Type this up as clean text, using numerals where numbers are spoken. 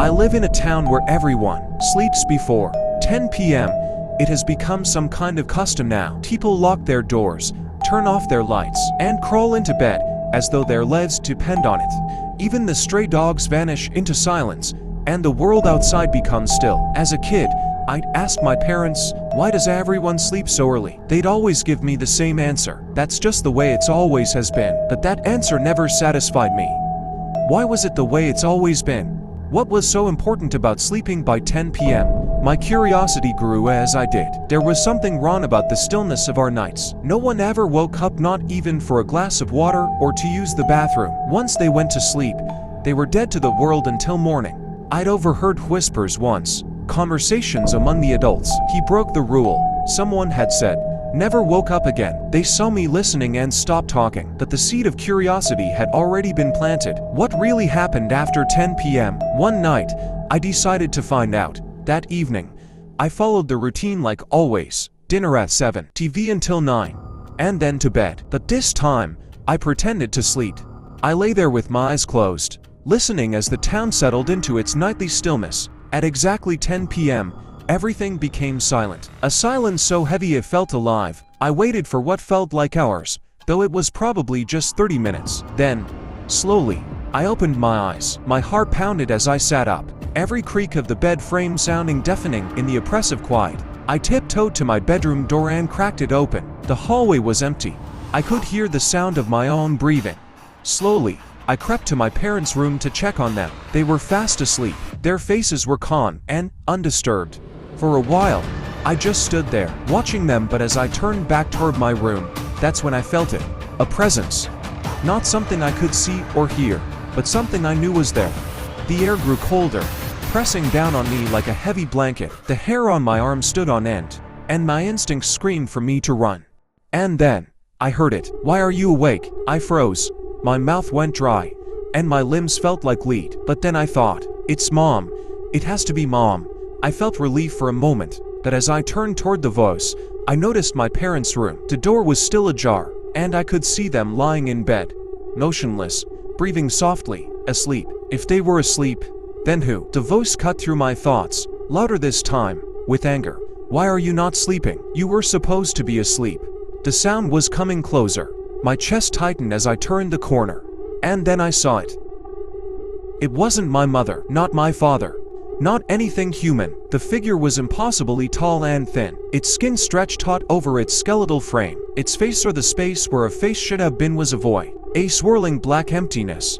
I live in a town where everyone sleeps before 10 p.m. It has become some kind of custom now. People lock their doors, turn off their lights, and crawl into bed as though their lives depend on it. Even the stray dogs vanish into silence, and the world outside becomes still. As a kid, I'd ask my parents, why does everyone sleep so early? They'd always give me the same answer. That's just the way it's always has been. But that answer never satisfied me. Why was it the way it's always been? What was so important about sleeping by 10 p.m.? My curiosity grew as I did. There was something wrong about the stillness of our nights. No one ever woke up, not even for a glass of water or to use the bathroom. Once they went to sleep, they were dead to the world until morning. I'd overheard whispers once, conversations among the adults. He broke the rule, someone had said. Never woke up again. They saw me listening and stopped talking. But the seed of curiosity had already been planted. What really happened after 10 p.m.? One night, I decided to find out. That evening, I followed the routine like always. Dinner at 7, TV until 9, and then to bed. But this time, I pretended to sleep. I lay there with my eyes closed, listening as the town settled into its nightly stillness. At exactly 10 p.m., everything became silent. A silence so heavy it felt alive. I waited for what felt like hours, though it was probably just 30 minutes. Then, slowly, I opened my eyes. My heart pounded as I sat up, every creak of the bed frame sounding deafening in the oppressive quiet. I tiptoed to my bedroom door and cracked it open. The hallway was empty. I could hear the sound of my own breathing. Slowly, I crept to my parents' room to check on them. They were fast asleep. Their faces were calm and undisturbed. For a while, I just stood there, watching them, but as I turned back toward my room, that's when I felt it. A presence. Not something I could see or hear, but something I knew was there. The air grew colder, pressing down on me like a heavy blanket. The hair on my arm stood on end, and my instincts screamed for me to run. And then, I heard it. Why are you awake? I froze. My mouth went dry, and my limbs felt like lead. But then I thought, it's Mom. It has to be Mom. I felt relief for a moment, but as I turned toward the voice, I noticed my parents' room. The door was still ajar, and I could see them lying in bed, motionless, breathing softly, asleep. If they were asleep, then who? The voice cut through my thoughts, louder this time, with anger. Why are you not sleeping? You were supposed to be asleep. The sound was coming closer. My chest tightened as I turned the corner, and then I saw it. It wasn't my mother, not my father. Not anything human. The figure was impossibly tall and thin. Its skin stretched taut over its skeletal frame. Its face, or the space where a face should have been, was a void. A swirling black emptiness.